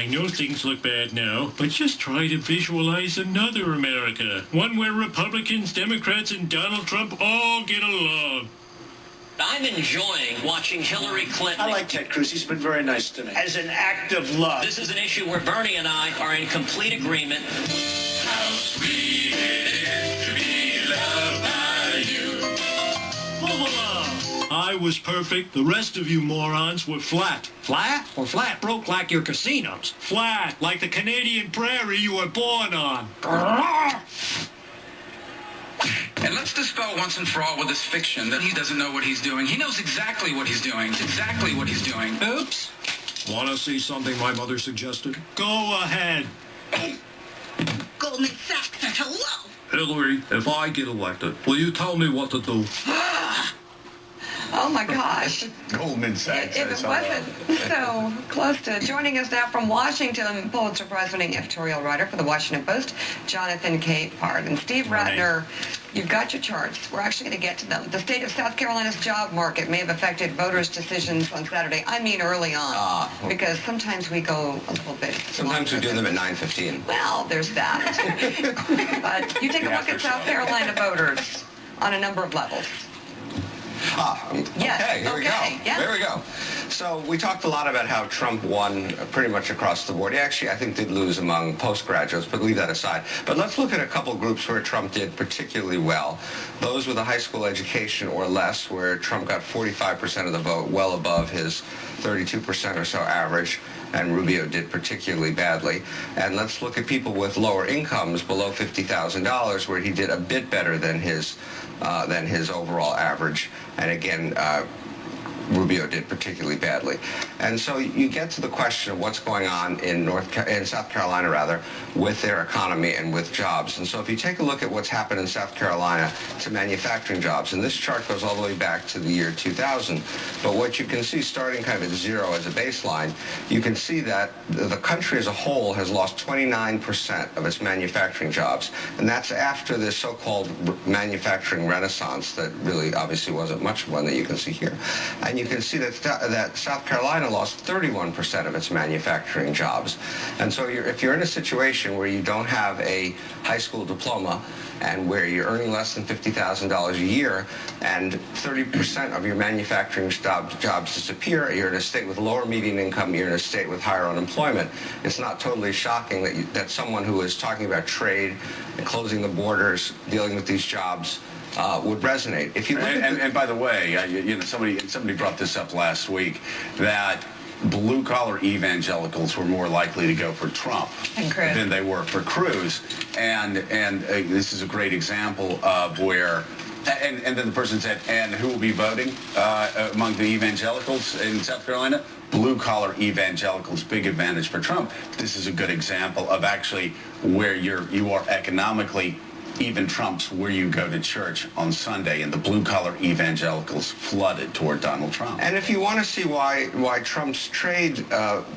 I know things look bad now, but just try to visualize another America. One where Republicans, Democrats, and Donald Trump all get along. I'm enjoying watching Hillary Clinton. I like Ted Cruz. He's been very nice to me. As an act of love. This is an issue where Bernie and I are in complete agreement. How sweet it is to be loved by you. I was perfect. The rest of you morons were flat. Flat or flat broke like your casinos? Flat, like the Canadian prairie you were born on. And let's dispel once and for all with this fiction that he doesn't know what he's doing. He knows exactly what he's doing. Exactly what he's doing. Oops. Want to see something my mother suggested? Go ahead. Goldman Sachs, hello. Hillary, if I get elected, will you tell me what to do? Oh my gosh. Goldman Sachs. If it wasn't so close to joining us now from Washington, Pulitzer Prize-winning editorial writer for the Washington Post, Jonathan Capehart. And Steve Ratner, you've got your charts. We're actually going to get to them. The state of South Carolina's job market may have affected voters' decisions on Saturday. I mean early on, because sometimes we go a little bit. Sometimes we do them at 9:15. Well, there's that. But you take a look at South Carolina voters on a number of levels. Okay, here we go. Yeah. There we go. So we talked a lot about how Trump won pretty much across the board. He actually, I think, did lose among postgraduates, but leave that aside. But let's look at a couple groups where Trump did particularly well. Those with a high school education or less, where Trump got 45% of the vote, well above his 32% or so average, and Rubio did particularly badly. And let's look at people with lower incomes, below $50,000, where he did a bit better than his overall average. And again, Rubio did particularly badly. And so you get to the question of what's going on in South Carolina, rather, with their economy and with jobs. And so if you take a look at what's happened in South Carolina to manufacturing jobs, and this chart goes all the way back to the year 2000, but what you can see starting kind of at zero as a baseline, you can see that the country as a whole has lost 29% of its manufacturing jobs. And that's after this so-called manufacturing renaissance that really obviously wasn't much of one that you can see here. And you can see that South Carolina lost 31% of its manufacturing jobs. And so if you're in a situation where you don't have a high school diploma and where you're earning less than $50,000 a year and 30% of your manufacturing jobs disappear, you're in a state with lower median income, you're in a state with higher unemployment, it's not totally shocking that someone who is talking about trade and closing the borders, dealing with these jobs, would resonate. If you look and by the way, somebody brought this up last week, that blue-collar evangelicals were more likely to go for Trump than they were for Cruz. And this is a great example of where, and then the person said, and who will be voting among the evangelicals in South Carolina? Blue-collar evangelicals, big advantage for Trump. This is a good example of actually where you are economically even trumps where you go to church on Sunday, and the blue-collar evangelicals flooded toward Donald Trump. And if you want to see why Trump's trade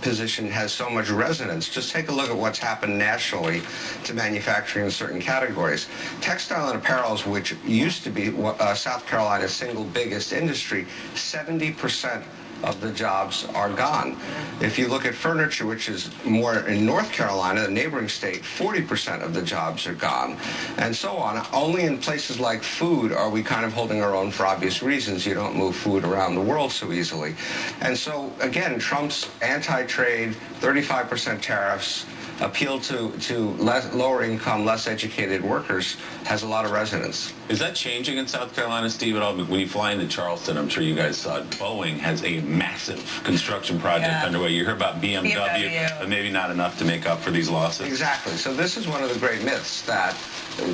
position has so much resonance, just take a look at what's happened nationally to manufacturing in certain categories. Textile and apparels, which used to be South Carolina's single biggest industry, 70% of the jobs are gone. If you look at furniture, which is more in North Carolina, the neighboring state, 40% of the jobs are gone, and so on. Only in places like food are we kind of holding our own for obvious reasons. You don't move food around the world so easily. And so, again, Trump's anti-trade, 35% tariffs, appeal to lower income, less educated workers has a lot of resonance. Is that changing in South Carolina, Steve, at all? When you fly into Charleston, I'm sure you guys saw it, Boeing has a massive construction project underway. You hear about BMW, but maybe not enough to make up for these losses. Exactly. So this is one of the great myths, that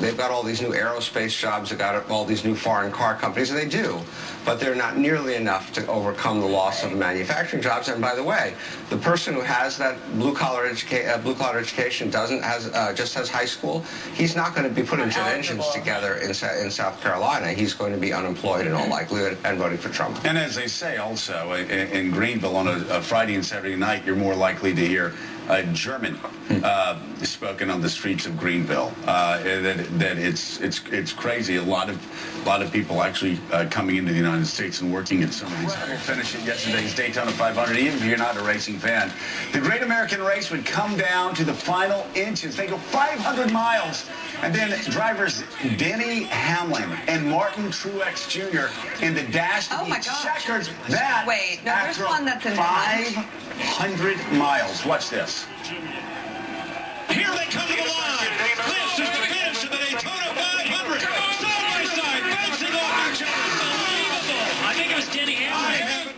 they've got all these new aerospace jobs, they've got all these new foreign car companies, and they do, but they're not nearly enough to overcome the loss of manufacturing jobs. And by the way, the person who has that blue-collar education just has high school, he's not going to be putting jet engines together in South Carolina. He's going to be unemployed in all likelihood and voting for Trump. And as they say also, in Greenville on a Friday and Saturday night, you're more likely to hear German spoken on the streets of Greenville. That it's crazy. A lot of people actually coming into the United States and working at some of these. We'll finish at yesterday's Daytona 500. Even if you're not a racing fan, the Great American Race would come down to the final inches. They go 500 miles, and then drivers Denny Hamlin and Martin Truex Jr. in the dash to beat checkers. That wait, no, there's one that's in 500 miles. Watch this. Here they come to the line. This is the finish of the Daytona 500. Side by side, bouncing off each other. Unbelievable. I think it was Denny Hamlin.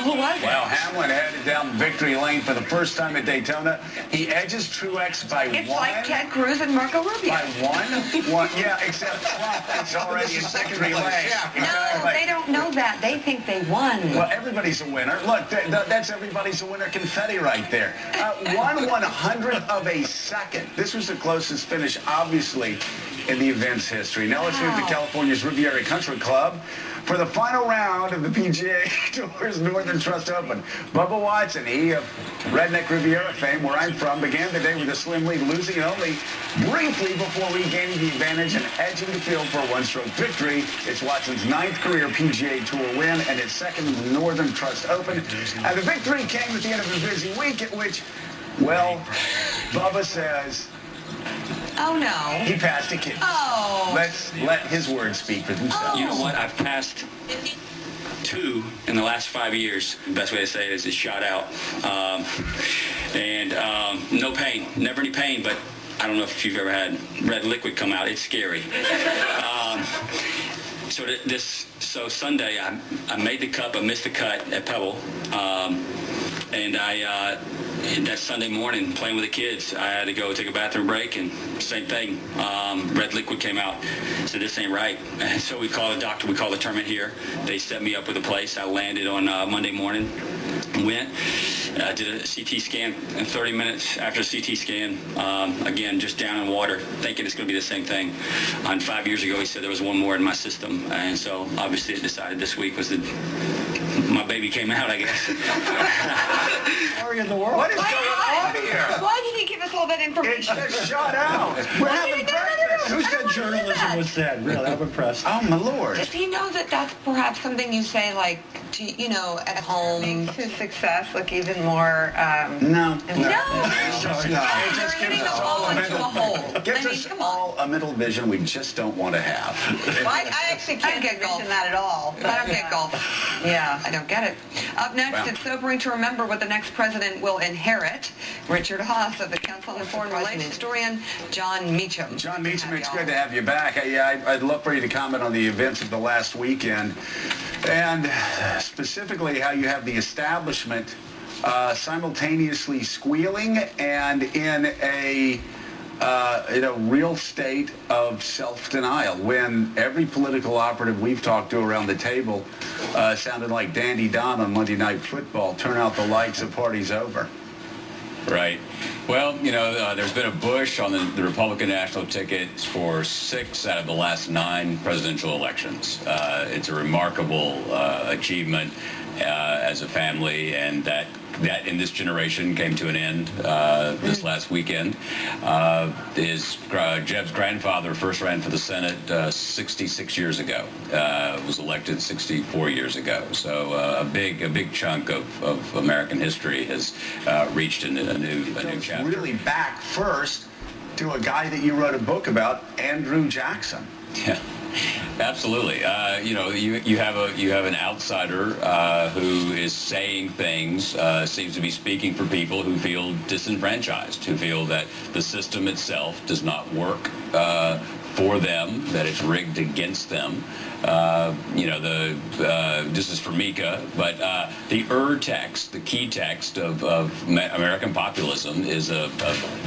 Who was it? Well, Hamlin headed down victory lane for the first time at Daytona. He edges Truex by one. It's like Ted Cruz and Marco Rubio. By one. Yeah, except Trump is already in victory lane. No, they don't know that. They think they won. Well, everybody's a winner. Look, that's everybody's a winner confetti right there. 1/100th of a second. This was the closest finish, obviously, in the event's history. Now let's move to California's Riviera Country Club for the final round of the PGA Tour's Northern Trust Open. Bubba Watson, he of Redneck Riviera fame, where I'm from, began the day with a slim lead, losing only briefly before regaining the advantage and edging the field for a one-stroke victory. It's Watson's 9th career PGA Tour win and his second in the Northern Trust Open. And the victory came at the end of a busy week at which, well, Bubba says... Oh, no. He passed a kid. Oh. Let's let his words speak for themselves. You know what? I've passed 2 in the last 5 years. The best way to say it is shot out. No pain. Never any pain, but I don't know if you've ever had red liquid come out. It's scary. So Sunday, I made the cut, but missed the cut at Pebble. And that Sunday morning, playing with the kids, I had to go take a bathroom break, and same thing. Red liquid came out. So this ain't right. And so we called a doctor. We called the tournament here. They set me up with a place. I landed on Monday morning. Went. Did a CT scan, and 30 minutes after a CT scan, again, just down in water, thinking it's going to be the same thing. 5 years ago, he said there was one more in my system. And so, obviously, it decided this week was my baby came out, I guess. Story in the world. What is going on here? Why did he give us all that information? It's just shot out. We're having breakfast. Who said journalism was dead? Really, I'm impressed. Oh, my Lord. Does he know that that's perhaps something you say, like, to, at home? Makes his success look even more... No. It just gives us all a hole. Gives us all a middle vision we just don't want to have. Well, I actually can't get that at all. I don't get golf. Yeah, I don't get it. Up next, it's sobering to remember what the next president will inherit. Richard Haas of the Council on Foreign Relations historian, John Meacham. John Meacham, it's good to have you back. I'd love for you to comment on the events of the last weekend, and specifically how you have the establishment simultaneously squealing and in a real state of self-denial when every political operative we've talked to around the table sounded like Dandy Don on Monday Night Football. Turn out the lights, the party's over. Right. Well, there's been a Bush on the Republican national ticket for 6 out of the last 9 presidential elections. It's a remarkable achievement as a family, and that in this generation came to an end this last weekend. Jeb's grandfather first ran for the Senate 66 years ago. Was elected 64 years ago. So a big chunk of American history has reached a new chapter. Really back first to a guy that you wrote a book about, Andrew Jackson. Yeah. Absolutely. You have an outsider who is saying things, seems to be speaking for people who feel disenfranchised, who feel that the system itself does not work for them, that it's rigged against them. This is for Mika, but the text, the key text of American populism is a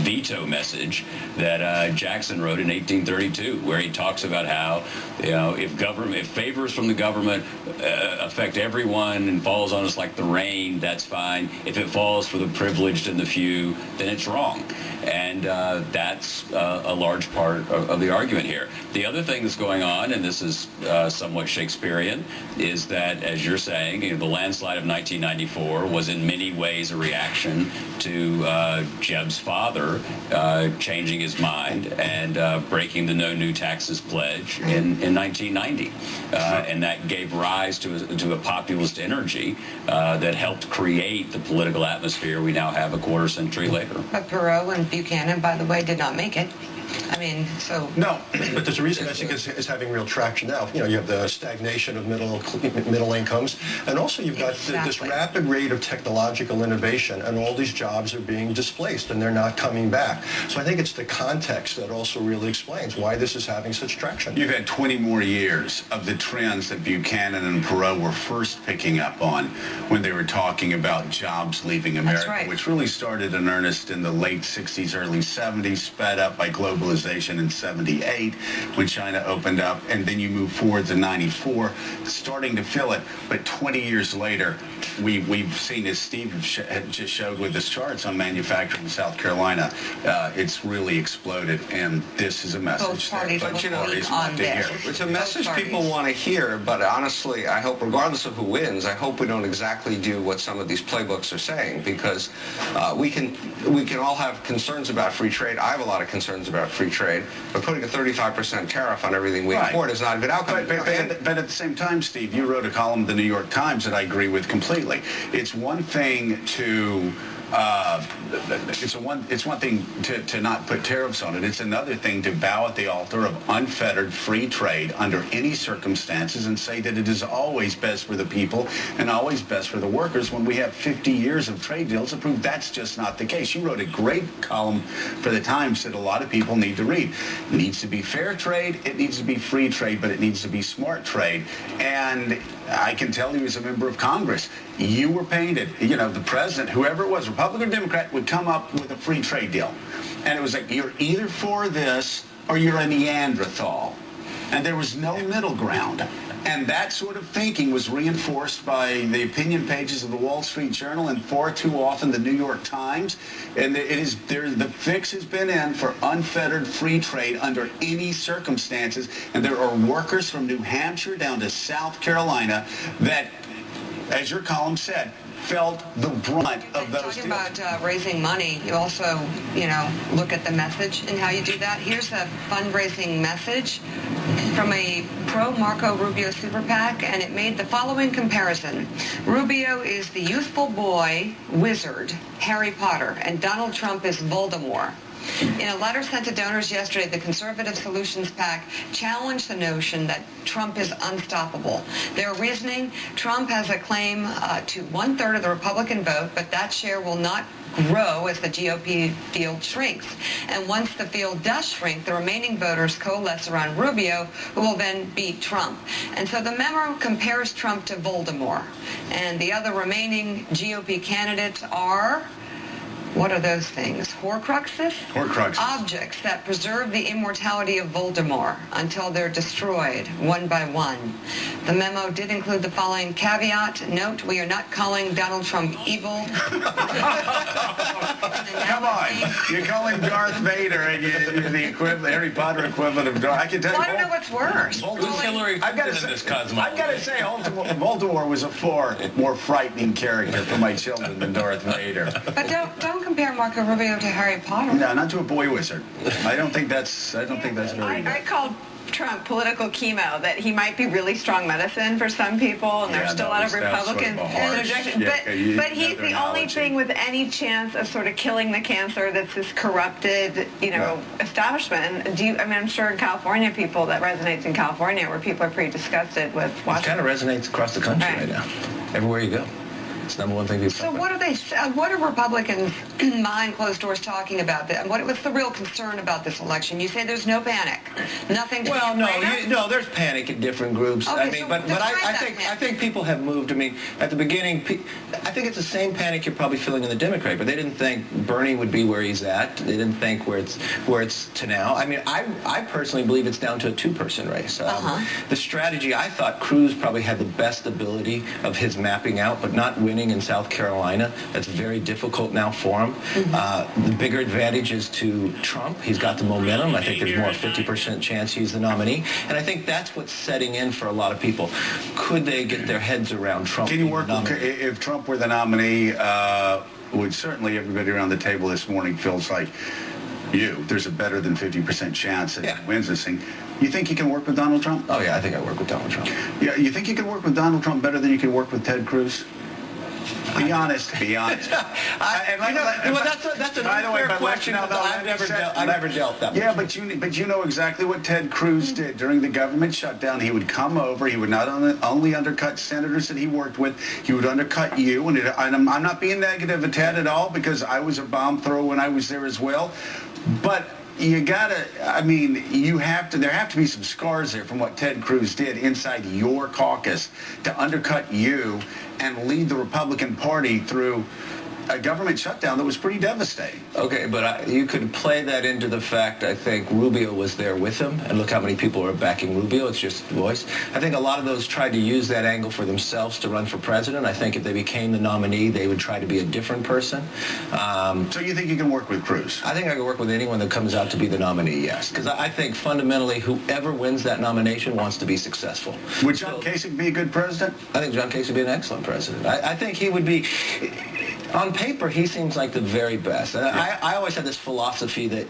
veto message that Jackson wrote in 1832, where he talks about how, if favors from the government affect everyone and falls on us like the rain, that's fine. If it falls for the privileged and the few, then it's wrong. And that's a large part of the argument. argument here. The other thing that's going on, and this is somewhat Shakespearean, is that, as you're saying, the landslide of 1994 was in many ways a reaction to Jeb's father changing his mind and breaking the no new taxes pledge in 1990. And that gave rise to a populist energy that helped create the political atmosphere we now have a quarter century later. But Perot and Buchanan, by the way, did not make it. I mean, so... No, but there's a reason I think it's having real traction now. You know, you have the stagnation of middle incomes, and also you've got this rapid rate of technological innovation, and all these jobs are being displaced, and they're not coming back. So I think it's the context that also really explains why this is having such traction. You've had 20 more years of the trends that Buchanan and Perot were first picking up on when they were talking about jobs leaving America, which really started in earnest in the late 60s, early 70s, sped up by globalization in 78 when China opened up, and then you move forward to 94, starting to feel it. But 20 years later, we've seen, as Steve just showed with his charts on manufacturing in South Carolina, it's really exploded, and this is a message that parties want to hear. It's a message people want to hear, but honestly, I hope, regardless of who wins, I hope we don't exactly do what some of these playbooks are saying, because we can all have concerns about free trade. I have a lot of concerns about free trade, but putting a 35% tariff on everything we import is not a good outcome. But at the same time, Steve, you wrote a column in the New York Times that I agree with completely. It's one thing to it's one thing to not put tariffs on it. It's another thing to bow at the altar of unfettered free trade under any circumstances and say that it is always best for the people and always best for the workers, when we have 50 years of trade deals to prove that's just not the case. You wrote a great column for the Times that a lot of people need to read. It needs to be fair trade, it needs to be free trade, but it needs to be smart trade. And I can tell you, as a member of Congress, you were painted, the president, whoever it was, Republican or Democrat, would come up with a free trade deal. And it was like, you're either for this or you're a Neanderthal. And there was no middle ground. And that sort of thinking was reinforced by the opinion pages of the Wall Street Journal and far too often the New York Times. And the fix has been in for unfettered free trade under any circumstances. And there are workers from New Hampshire down to South Carolina that, as your column said, felt the brunt of those deals. Talking about raising money, you also, look at the message and how you do that. Here's a fundraising message from a pro-Marco Rubio super PAC, and it made the following comparison. Rubio is the youthful boy wizard, Harry Potter, and Donald Trump is Voldemort. In a letter sent to donors yesterday, the Conservative Solutions PAC challenged the notion that Trump is unstoppable. Their reasoning, Trump has a claim to 1/3 of the Republican vote, but that share will not grow as the GOP field shrinks. And once the field does shrink, the remaining voters coalesce around Rubio, who will then beat Trump. And so the memo compares Trump to Voldemort. And the other remaining GOP candidates are... what are those things? Horcruxes? Horcruxes. Objects that preserve the immortality of Voldemort until they're destroyed one by one. The memo did include the following caveat. Note, we are not calling Donald Trump evil. Come on. You call him Darth Vader and you're the equivalent, Harry Potter equivalent of Darth. I can tell you. I don't know what's worse. Who's Hillary Clinton in this cosmology? I've got to say, Voldemort was a far more frightening character for my children than Darth Vader. But don't compare Marco Rubio to Harry Potter. No, not to a boy wizard. I don't think that's very good. I called Trump political chemo, that he might be really strong medicine for some people, and there's still a lot of Republicans. But he's the only thing with any chance of sort of killing the cancer that's this corrupted, establishment. I'm sure in California, that resonates in California, where people are pretty disgusted with Washington. It kind of resonates across the country right now. Everywhere you go. It's the number one thing people So what are Republicans behind closed doors talking about? What's the real concern about this election? You say there's no panic. Nothing to no, there's panic in different groups. Okay, I think people have moved. At the beginning, I think it's the same panic you're probably feeling in the Democrat, but they didn't think Bernie would be where he's at. They didn't think where it's to now. I personally believe it's down to a two-person race. The strategy, I thought Cruz probably had the best ability of his mapping out, but not winning winning in South Carolina. That's very difficult now for him. The bigger advantage is to Trump. He's got the momentum. I think there's more 50% chance he's the nominee. And I think that's what's setting in for a lot of people. Could they get their heads around Trump? Can you work if Trump were the nominee? Would certainly everybody around the table this morning feels like there's a better than 50% chance that he wins this thing. You think you can work with Donald Trump? Oh, yeah, I think I work with Donald Trump. Yeah, you think you can work with Donald Trump better than you can work with Ted Cruz? Be honest. Be honest. That's an unfair question. I've never dealt that much. Yeah, but you know exactly what Ted Cruz did during the government shutdown. He would come over. He would not only undercut senators that he worked with. He would undercut you. And I'm not being negative of Ted at all, because I was a bomb thrower when I was there as well. But you gotta, there have to be some scars there from what Ted Cruz did inside your caucus to undercut you and lead the Republican Party through a government shutdown that was pretty devastating. Okay, but you could play that into the fact, I think Rubio was there with him, and look how many people are backing Rubio. It's just voice. I think a lot of those tried to use that angle for themselves to run for president. I think if they became the nominee, they would try to be a different person. So you think you can work with Cruz? I think I can work with anyone that comes out to be the nominee, yes. Because I think fundamentally whoever wins that nomination wants to be successful. Would John Kasich be a good president? I think John Kasich would be an excellent president. I think he would be... On paper, he seems like the very best. I always had this philosophy that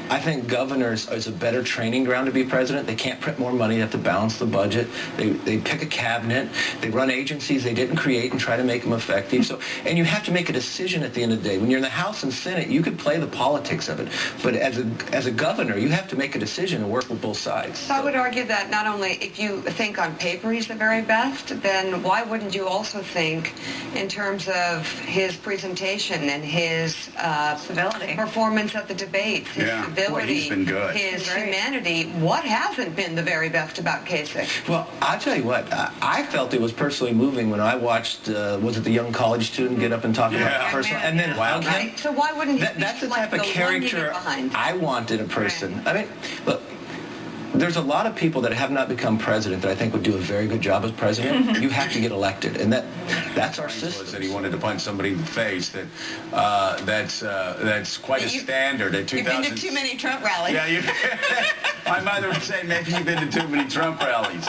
I think governors is a better training ground to be president. They can't print more money. They have to balance the budget. They pick a cabinet. They run agencies they didn't create and try to make them effective. And you have to make a decision at the end of the day. When you're in the House and Senate, you could play the politics of it. But as a governor, you have to make a decision and work with both sides. So I would argue that not only if you think on paper he's the very best, then why wouldn't you also think in terms of his presentation and his performance at the debates, his ability, he's been good. His humanity? What hasn't been the very best about Kasich? Well, I'll tell you what, I felt it was personally moving when I watched, was it the young college student get up and talk about personal, and then right. So why wouldn't he that's the type of character I want in a person. Right. I mean, look, there's a lot of people that have not become president that I think would do a very good job as president. You have to get elected, and that's our system. That he wanted to punch somebody in the face. That's quite a standard at 2000. You've been to too many Trump rallies. Yeah, my mother would say maybe you've been to too many Trump rallies.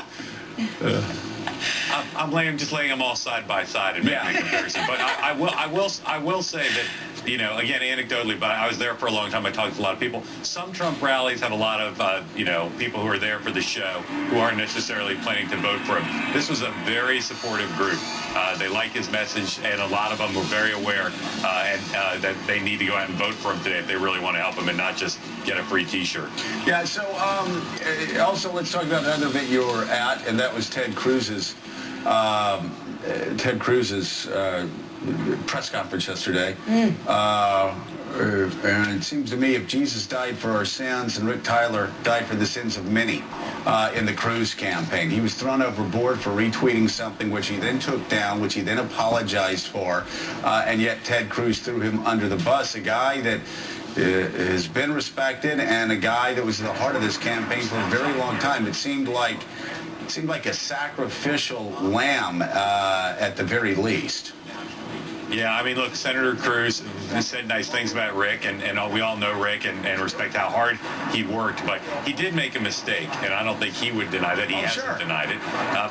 I'm just laying them all side by side and making a comparison. But I will say that, again, anecdotally, but I was there for a long time. I talked to a lot of people. Some Trump rallies have a lot of, people who are there for the show who aren't necessarily planning to vote for him. This was a very supportive group. They like his message, and a lot of them were very aware that they need to go out and vote for him today if they really want to help him and not just get a free T-shirt. Yeah, so also let's talk about another event you were at, and that was Ted Cruz's press conference yesterday. And it seems to me if Jesus died for our sins and Rick Tyler died for the sins of many in the Cruz campaign, he was thrown overboard for retweeting something which he then took down, which he then apologized for, and yet Ted Cruz threw him under the bus, a guy that has been respected and a guy that was at the heart of this campaign for a very long time. It seemed like a sacrificial lamb at the very least. Yeah, I mean, look, Senator Cruz said nice things about Rick, and we all know Rick and respect how hard he worked, but he did make a mistake, and I don't think he would deny that. He hasn't denied it.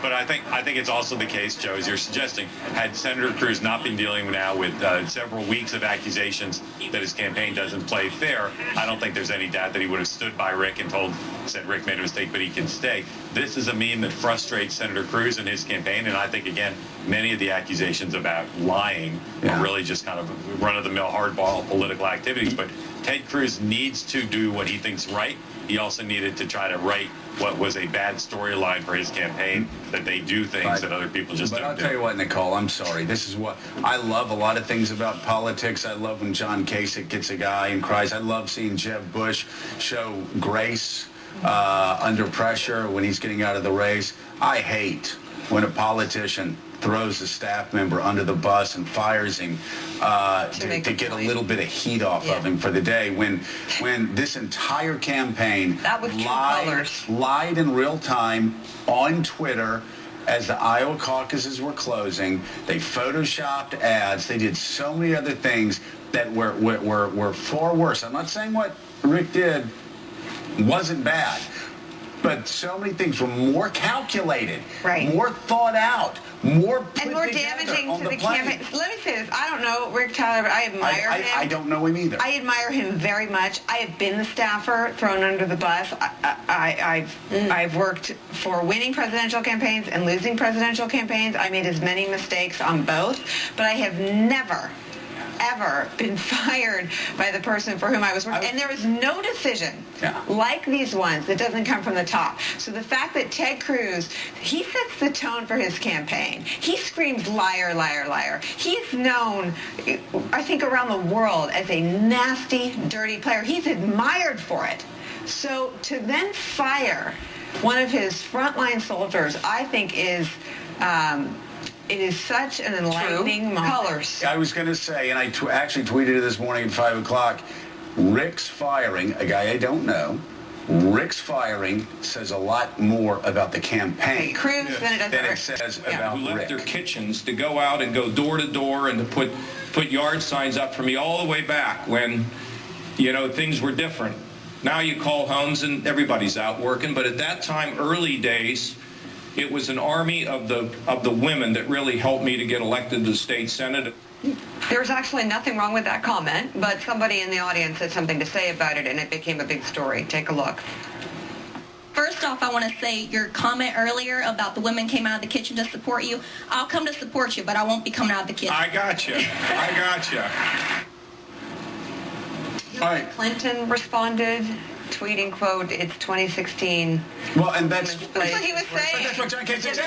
But I think it's also the case, Joe, as you're suggesting, had Senator Cruz not been dealing now with several weeks of accusations that his campaign doesn't play fair, I don't think there's any doubt that he would have stood by Rick and said Rick made a mistake, but he can stay. This is a meme that frustrates Senator Cruz and his campaign, and I think, again, many of the accusations about lying are really just kind of run-of-the-mill hardball political activities. But Ted Cruz needs to do what he thinks right. He also needed to try to right what was a bad storyline for his campaign, that they do things that other people just don't do. But I'll tell you what, Nicole, I'm sorry. This is what I love a lot of things about politics. I love when John Kasich gets a guy and cries. I love seeing Jeb Bush show grace under pressure when he's getting out of the race. I hate when a politician throws a staff member under the bus and fires him to get a little bit of heat off of him for the day. When this entire campaign lied in real time on Twitter, as the Iowa caucuses were closing. They photoshopped ads. They did so many other things that were far worse. I'm not saying what Rick did wasn't bad, but so many things were more calculated, more thought out, more put and more together damaging on to the campaign. Let me say this. I don't know Rick Tyler, but I admire him. I don't know him either. I admire him very much. I have been the staffer thrown under the bus. I've worked for winning presidential campaigns and losing presidential campaigns. I made as many mistakes on both, but I have never ever been fired by the person for whom I was working. And there is no decision like these ones that doesn't come from the top. So the fact that Ted Cruz, he sets the tone for his campaign. He screams liar, liar, liar. He's known, I think, around the world as a nasty, dirty player. He's admired for it. So to then fire one of his frontline soldiers, I think is... it is such an enlightening moment. Colors. I was going to say, and I actually tweeted it this morning at 5 o'clock, Rick's firing, a guy I don't know, Rick's firing says a lot more about the campaign Cruz than it says about who left Rick. their kitchens to go out and go door to door and to put yard signs up for me all the way back when, you know, things were different. Now you call homes and everybody's out working, but at that time, early days, it was an army of the women that really helped me to get elected to the state senate. There's actually nothing wrong with that comment, but somebody in the audience had something to say about it, and it became a big story. Take a look. First off, I want to say your comment earlier about the women came out of the kitchen to support you. I'll come to support you, but I won't be coming out of the kitchen. I got you. I got you. Hillary Clinton responded, tweeting, quote, "It's 2016. Well, and that's what he was saying. That's what John Kasich said.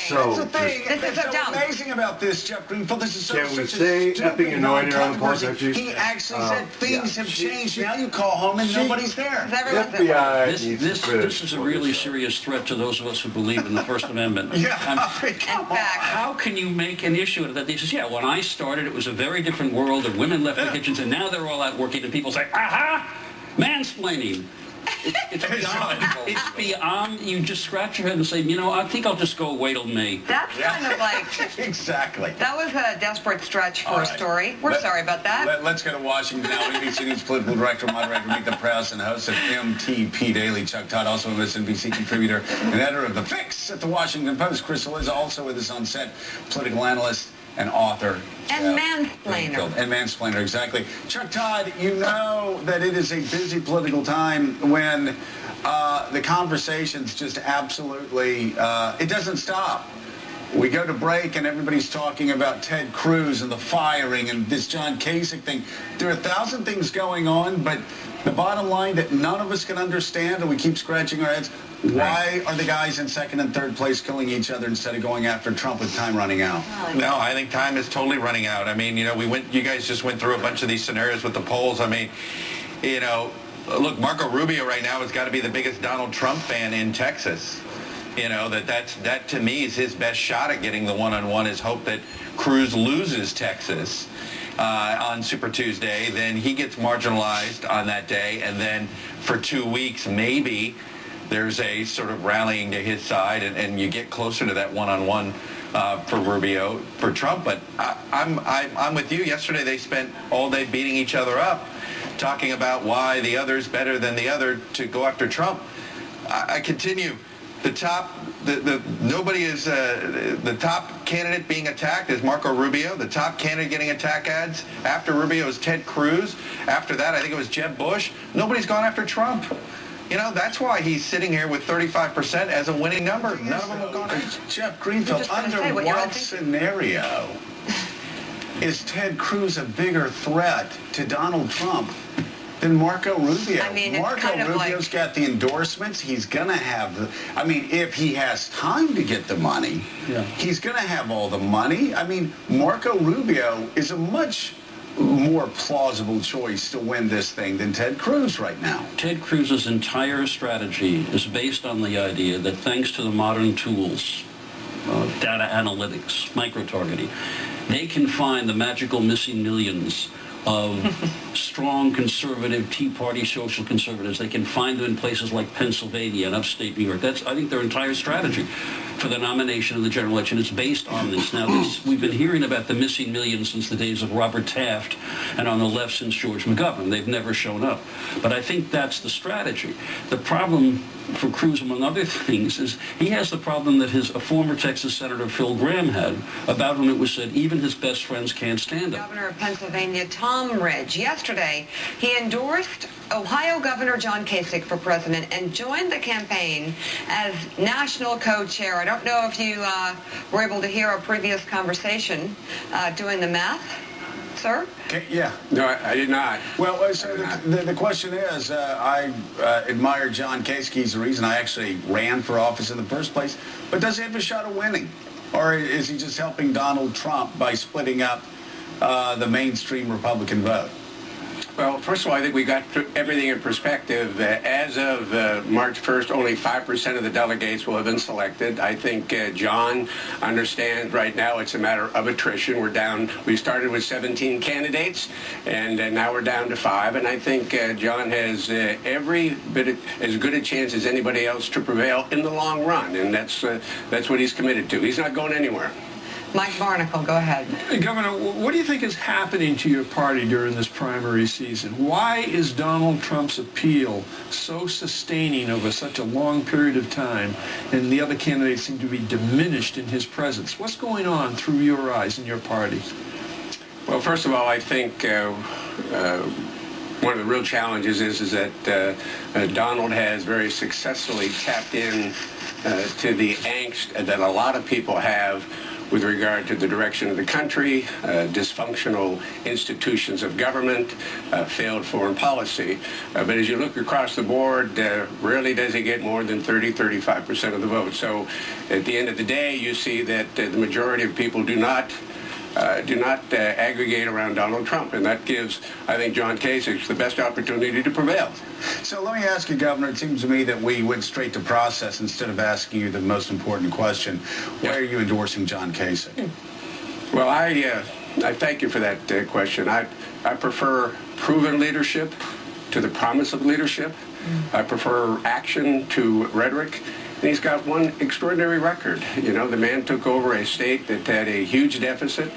So That's the thing. This is so dumb. Amazing about this, Jeff Greenfield. This is so Can we such say a stupid effing annoying around the point? He actually said things have changed. Now you call home and nobody's there. This is a really serious threat to those of us who believe in the First Amendment. How can you make an issue of that? He says, yeah, when I started, it was a very different world, and women left the kitchens, and now they're all out working, and people say, aha! Mansplaining. It's beyond, you just scratch your head and say, you know, I think I'll just go wait till May. That's kind of like... Exactly. That was a desperate stretch for a story. We're sorry about that. Let's go to Washington now. ABC News political director, moderator, Meet the Press, and host of MTP Daily. Chuck Todd, also MSNBC contributor and editor of The Fix at the Washington Post. Chris is also with us on set, political analyst and author. And mansplainer. And mansplainer, exactly. Chuck Todd, you know that it is a busy political time when the conversations just absolutely, it doesn't stop. We go to break and everybody's talking about Ted Cruz and the firing and this John Kasich thing. There are 1,000 things going on, but the bottom line that none of us can understand, and we keep scratching our heads, why are the guys in second and third place killing each other instead of going after Trump with time running out? No, I think time is totally running out. I mean, you know, you guys just went through a bunch of these scenarios with the polls. I mean, you know, look, Marco Rubio right now has got to be the biggest Donald Trump fan in Texas. You know, that to me is his best shot at getting the one-on-one, is hope that Cruz loses Texas on Super Tuesday, then he gets marginalized on that day, and then for 2 weeks maybe there's a sort of rallying to his side, and you get closer to that one-on-one for Rubio, for Trump. But I'm with you. Yesterday they spent all day beating each other up, talking about why the other's better than the other to go after Trump. I continue. The top candidate being attacked is Marco Rubio. The top candidate getting attack ads after Rubio is Ted Cruz. After that, I think it was Jeb Bush. Nobody's gone after Trump. You know, that's why he's sitting here with 35% as a winning number. None of them have gone after Jeff Greenfield, under what scenario is Ted Cruz a bigger threat to Donald Trump than Marco Rubio? I mean, Marco Rubio's got the endorsements. He's going to have the... I mean, if he has time to get the money, he's going to have all the money. I mean, Marco Rubio is a much more plausible choice to win this thing than Ted Cruz right now. Ted Cruz's entire strategy is based on the idea that thanks to the modern tools, data analytics, micro-targeting, they can find the magical missing millions of strong conservative Tea Party social conservatives. They can find them in places like Pennsylvania and upstate New York. That's, I think, their entire strategy. for the nomination of the general election. It's based on this. Now, we've been hearing about the missing millions since the days of Robert Taft, and on the left since George McGovern. They've never shown up. But I think that's the strategy. The problem for Cruz, among other things, is he has the problem that a former Texas Senator Phil Gramm had, about whom it was said even his best friends can't stand him. Governor of Pennsylvania, Tom Ridge, yesterday he endorsed Ohio Governor John Kasich for president and joined the campaign as national co-chair. I don't know if you were able to hear our previous conversation doing the math. Sir? Okay, yeah. No, I did not. Well, so the question is, I admire John Kasich. He's the reason I actually ran for office in the first place. But does he have a shot of winning? Or is he just helping Donald Trump by splitting up the mainstream Republican vote? Well, first of all, I think we got everything in perspective. As of March 1st, only 5% of the delegates will have been selected. I think John understands right now it's a matter of attrition. We started with 17 candidates, and now we're down to 5. And I think John has every bit as good a chance as anybody else to prevail in the long run, and that's what he's committed to. He's not going anywhere. Mike Barnacle, go ahead. Governor, what do you think is happening to your party during this primary season? Why is Donald Trump's appeal so sustaining over such a long period of time, and the other candidates seem to be diminished in his presence? What's going on through your eyes in your party? Well, first of all, I think one of the real challenges is that Donald has very successfully tapped in to the angst that a lot of people have with regard to the direction of the country, dysfunctional institutions of government, failed foreign policy. But as you look across the board, rarely does he get more than 35% of the vote. So at the end of the day, you see that the majority of people do not aggregate around Donald Trump, and that gives, I think, John Kasich the best opportunity to prevail. So let me ask you, Governor, it seems to me that we went straight to process instead of asking you the most important question. Why are you endorsing John Kasich? Well, I thank you for that question. I prefer proven leadership to the promise of leadership. I prefer action to rhetoric. And he's got one extraordinary record. You know, the man took over a state that had a huge deficit,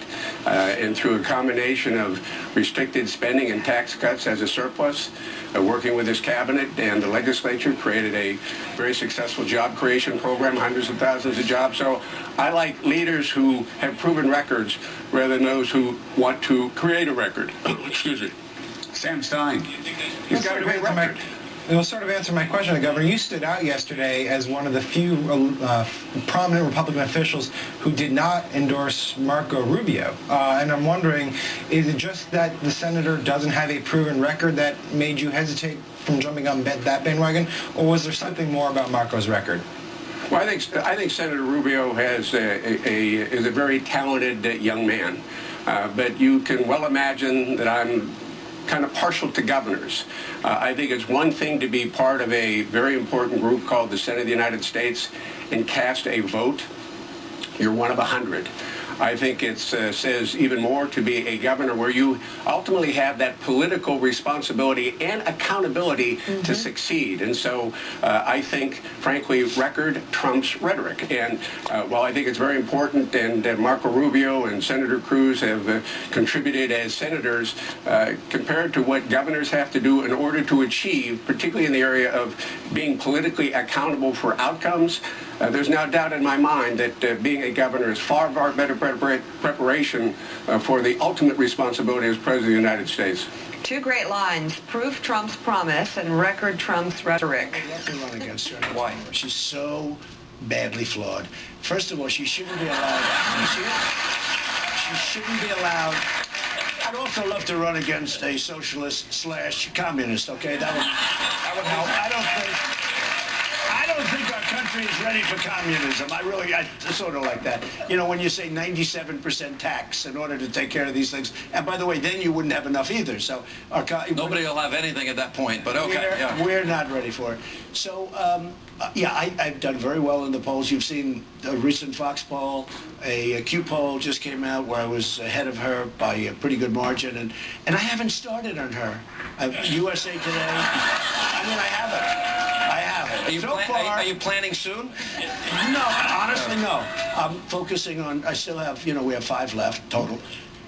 and through a combination of restricted spending and tax cuts as a surplus, working with his cabinet and the legislature, created a very successful job creation program, hundreds of thousands of jobs. So I like leaders who have proven records rather than those who want to create a record. Excuse me. Sam Stein. He's got a great record. It'll sort of answer my question, Governor. You stood out yesterday as one of the few prominent Republican officials who did not endorse Marco Rubio. And I'm wondering, is it just that the senator doesn't have a proven record that made you hesitate from jumping on that bandwagon, or was there something more about Marco's record? Well, I think Senator Rubio is a very talented young man, but you can well imagine that I'm kind of partial to governors. I think it's one thing to be part of a very important group called the Senate of the United States and cast a vote. You're one of 100. I think it says even more to be a governor where you ultimately have that political responsibility and accountability to succeed. And so I think, frankly, record trumps rhetoric. And while I think it's very important, and Marco Rubio and Senator Cruz have contributed as senators, compared to what governors have to do in order to achieve, particularly in the area of being politically accountable for outcomes, there's no doubt in my mind that being a governor is far, far better preparation for the ultimate responsibility as President of the United States. Two great lines: proof Trump's promise and record Trump's rhetoric. You have to run against her. Why? She's so badly flawed. First of all, she shouldn't be allowed. She shouldn't be allowed. I'd also love to run against a socialist/communist. Okay, that would help. I don't think our country is ready for communism. I sort of like that. You know, when you say 97% tax in order to take care of these things. And by the way, then you wouldn't have enough either. So nobody will have anything at that point, but okay. We're not ready for it. So, I've done very well in the polls. You've seen a recent Fox poll. A Q poll just came out where I was ahead of her by a pretty good margin. And I haven't started on her. USA Today. I mean, I haven't. Are you planning soon? No, honestly, no. I'm focusing on, I still have, we have 5 left total.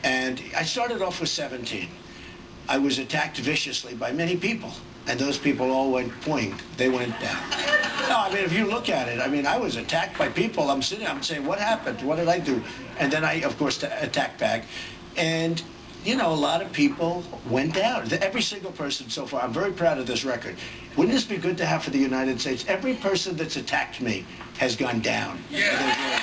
And I started off with 17. I was attacked viciously by many people. And those people all went boing. They went down. No, I mean, if you look at it, I mean, I was attacked by people. I'm sitting, I'm saying, what happened? What did I do? And then I, of course, attacked back. And, a lot of people went down. Every single person so far, I'm very proud of this record. Wouldn't this be good to have for the United States? Every person that's attacked me has gone down. Yeah.